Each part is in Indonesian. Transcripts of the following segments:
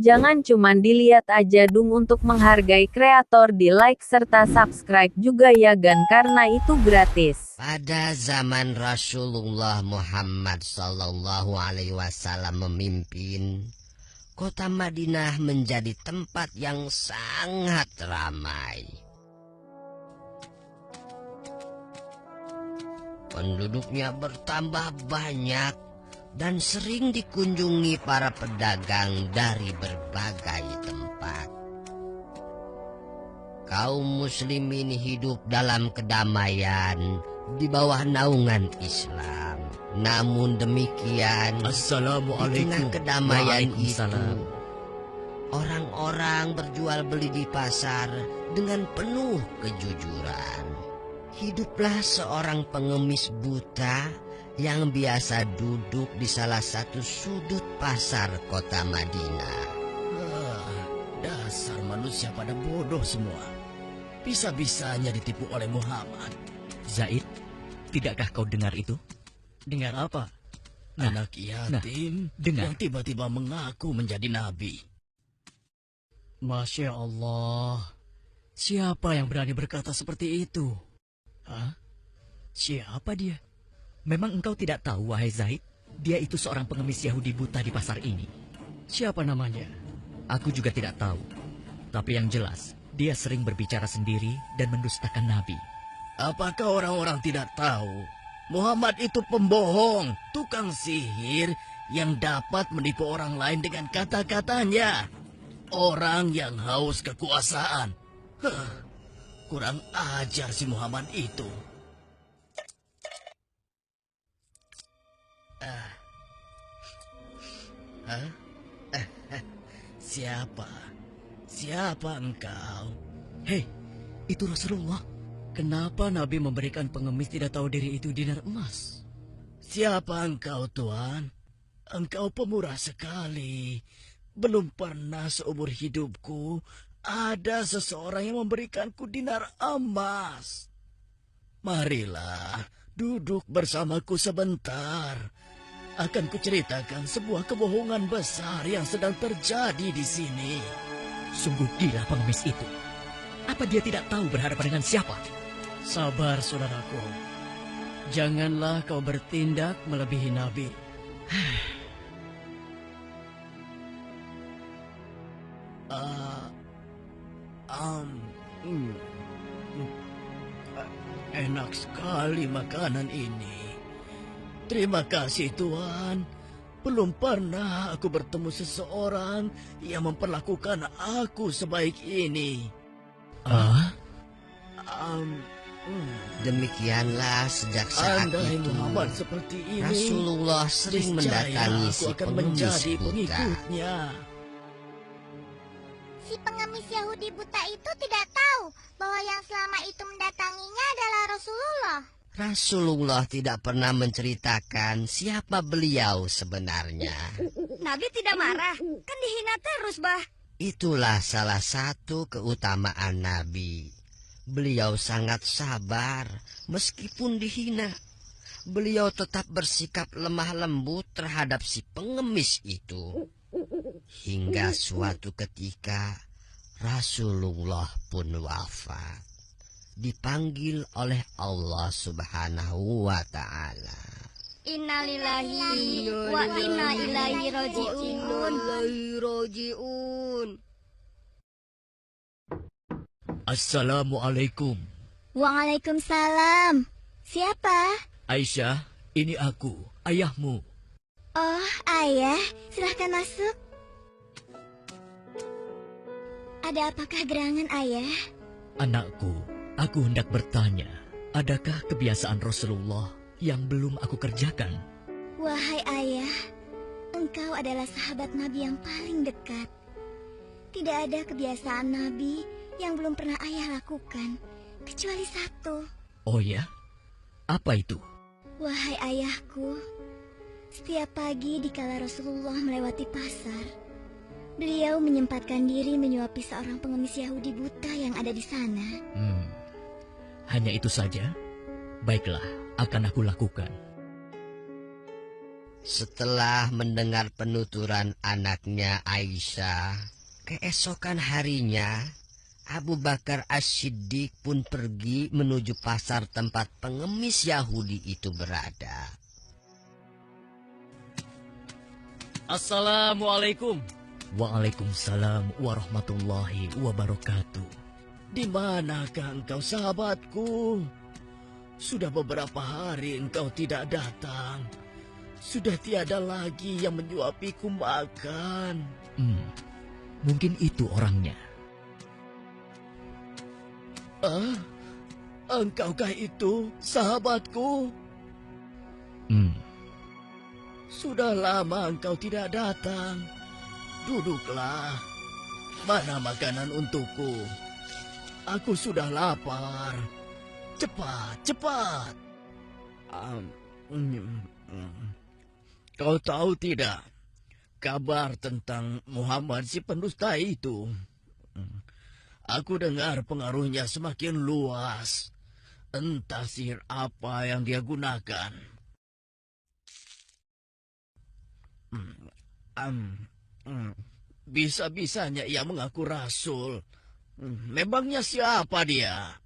Jangan cuman dilihat aja dong, untuk menghargai kreator di like serta subscribe juga ya gan, karena itu gratis. Pada zaman Rasulullah Muhammad Sallallahu Alaihi Wasallam memimpin, kota Madinah menjadi tempat yang sangat ramai. Penduduknya bertambah banyak dan sering dikunjungi para pedagang dari berbagai tempat. Kaum muslimin hidup dalam kedamaian di bawah naungan Islam. Namun demikian, di tengah kedamaian itu, orang-orang berjual beli di pasar dengan penuh kejujuran. Hiduplah seorang pengemis buta yang biasa duduk di salah satu sudut pasar kota Madinah. Dasar manusia pada bodoh semua. Bisa-bisanya ditipu oleh Muhammad. Zaid, tidakkah kau dengar itu? Dengar apa? Anak yatim yang tiba-tiba mengaku menjadi nabi. Masya Allah. Siapa yang berani berkata seperti itu? Hah? Siapa dia? Memang engkau tidak tahu, wahai Zaid? Dia itu seorang pengemis Yahudi buta di pasar ini. Siapa namanya? Aku juga tidak tahu. Tapi yang jelas, dia sering berbicara sendiri dan mendustakan Nabi. Apakah orang-orang tidak tahu? Muhammad itu pembohong, tukang sihir yang dapat menipu orang lain dengan kata-katanya. Orang yang haus kekuasaan. Kurang ajar si Muhammad itu. Siapa? Siapa engkau? Hei, itu Rasulullah. Kenapa Nabi memberikan pengemis tidak tahu diri itu dinar emas? Siapa engkau, Tuan? Engkau pemurah sekali. Belum pernah seumur hidupku ada seseorang yang memberikanku dinar emas. Marilah, duduk bersamaku sebentar. Akan kuceritakan sebuah kebohongan besar yang sedang terjadi di sini. Sungguh gila pengemis itu. Apa dia tidak tahu berhadapan dengan siapa? Sabar, saudaraku. Janganlah kau bertindak melebihi Nabi. Enak sekali makanan ini. Terima kasih, Tuan. Belum pernah aku bertemu seseorang yang memperlakukan aku sebaik ini. Demikianlah sejak saat Andai itu Muhammad seperti ini, Rasulullah sering mendatangi si aku akan pengemis menjadi buta. pengikutnya. Si pengemis Yahudi buta itu tidak tahu bahwa yang selama itu mendatanginya adalah Rasulullah. Rasulullah tidak pernah menceritakan siapa beliau sebenarnya. Nabi tidak marah, kan dihina terus, Bah. Itulah salah satu keutamaan Nabi. Beliau sangat sabar meskipun dihina. Beliau tetap bersikap lemah lembut terhadap si pengemis itu. Hingga suatu ketika Rasulullah pun wafat. Dipanggil oleh Allah Subhanahu wa Ta'ala. Innalillahi wa inna ilaihi raji'un. Assalamualaikum. Waalaikumsalam. Siapa? Aisyah, ini aku, ayahmu. Oh, ayah, silahkan masuk. Ada apakah gerangan, ayah? Anakku, aku hendak bertanya, adakah kebiasaan Rasulullah yang belum aku kerjakan? Wahai ayah, engkau adalah sahabat Nabi yang paling dekat. Tidak ada kebiasaan Nabi yang belum pernah ayah lakukan, kecuali satu. Oh ya? Apa itu? Wahai ayahku, setiap pagi dikala Rasulullah melewati pasar, beliau menyempatkan diri menyuapi seorang pengemis Yahudi buta yang ada di sana. Hanya itu saja? Baiklah, akan aku lakukan. Setelah mendengar penuturan anaknya Aisyah, keesokan harinya Abu Bakar As-Siddiq pun pergi menuju pasar tempat pengemis Yahudi itu berada. Assalamualaikum. Waalaikumsalam warahmatullahi wabarakatuh. Di manakah engkau, sahabatku? Sudah beberapa hari engkau tidak datang. Sudah tiada lagi yang menyuapiku makan. Mungkin itu orangnya. Engkaukah itu sahabatku? Sudah lama engkau tidak datang. Duduklah. Mana makanan untukku? Aku sudah lapar. Cepat, cepat. Kau tahu tidak kabar tentang Muhammad si pendusta itu? Aku dengar pengaruhnya semakin luas. Entah sihir apa yang dia gunakan. Bisa-bisanya ia mengaku rasul. Memangnya siapa dia?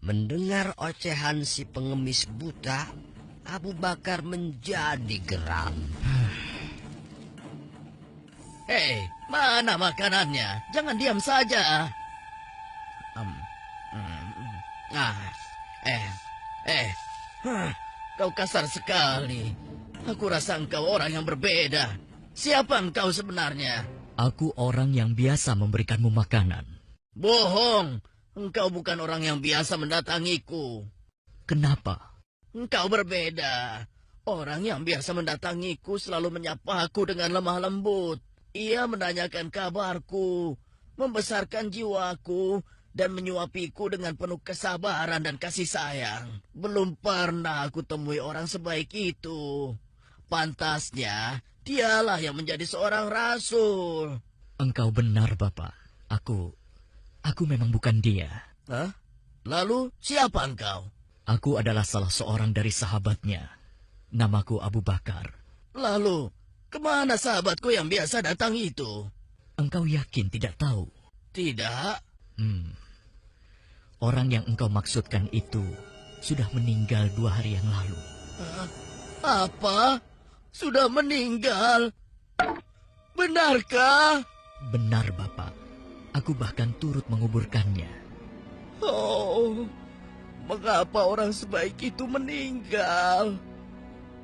Mendengar ocehan si pengemis buta, Abu Bakar menjadi geram. Hei, mana makanannya? Jangan diam saja. Kau kasar sekali. Aku rasa engkau orang yang berbeda. Siapa engkau sebenarnya? Aku orang yang biasa memberikanmu makanan. Bohong. Engkau bukan orang yang biasa mendatangiku. Kenapa? Engkau berbeda. Orang yang biasa mendatangiku selalu menyapaku dengan lemah lembut. Ia menanyakan kabarku, membesarkan jiwaku, dan menyuapiku dengan penuh kesabaran dan kasih sayang. Belum pernah aku temui orang sebaik itu. Pantasnya, dialah yang menjadi seorang rasul. Engkau benar, Bapak. Aku memang bukan dia. Hah? Lalu, siapa engkau? Aku adalah salah seorang dari sahabatnya. Namaku Abu Bakar. Lalu, kemana sahabatku yang biasa datang itu? Engkau yakin tidak tahu? Tidak. Orang yang engkau maksudkan itu sudah meninggal 2 hari yang lalu. Apa? Sudah meninggal? Benarkah? Benar, Bapak. Aku bahkan turut menguburkannya. Oh, mengapa orang sebaik itu meninggal?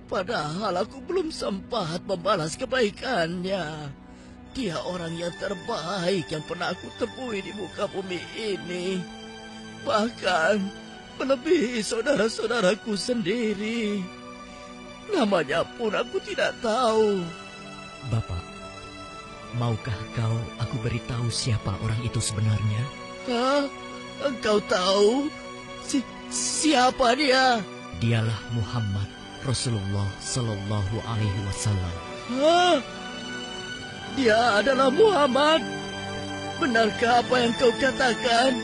Padahal aku belum sempat membalas kebaikannya. Dia orang yang terbaik yang pernah aku temui di muka bumi ini. Bahkan melebihi saudara-saudaraku sendiri. Namanya pun aku tidak tahu. Bapak, maukah aku beritahu siapa orang itu sebenarnya? Hah? Engkau tahu? Siapa dia? Dialah Muhammad Rasulullah Sallallahu Alaihi Wasallam. Hah? Dia adalah Muhammad? Benarkah apa yang kau katakan?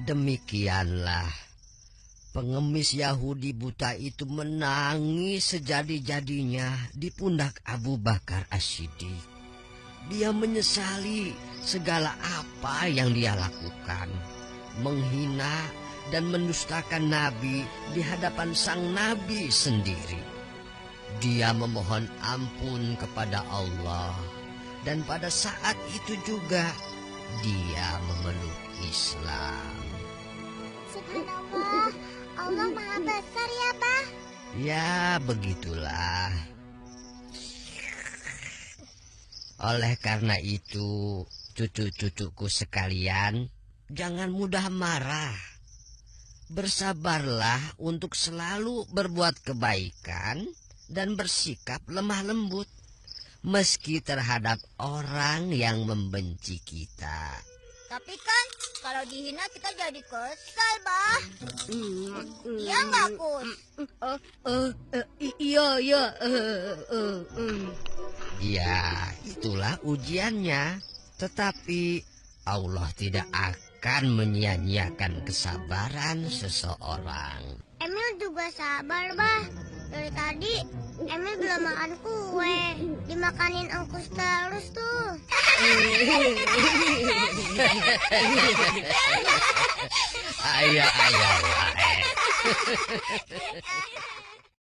Demikianlah pengemis Yahudi buta itu menangis sejadi-jadinya di pundak Abu Bakar As-Siddiq. Dia menyesali segala apa yang dia lakukan, menghina dan mendustakan Nabi di hadapan sang Nabi sendiri. Dia memohon ampun kepada Allah, dan pada saat itu juga dia memeluk Islam. Subhanallah, Allah Maha Besar ya, Pak? Ya, begitulah. Oleh karena itu, cucu-cucuku sekalian, jangan mudah marah. Bersabarlah untuk selalu berbuat kebaikan dan bersikap lemah lembut, meski terhadap orang yang membenci kita. Tapi kan kalau dihina kita jadi kesal, Bah. Iya nggak, Kus? Iya. Ya, itulah ujiannya. Tetapi Allah tidak akan menyia-nyiakan kesabaran seseorang. Emil juga sabar, Bah. Dari tadi Emil belum makan kue. Dimakanin Angkus terus tuh. Ayah, ayah,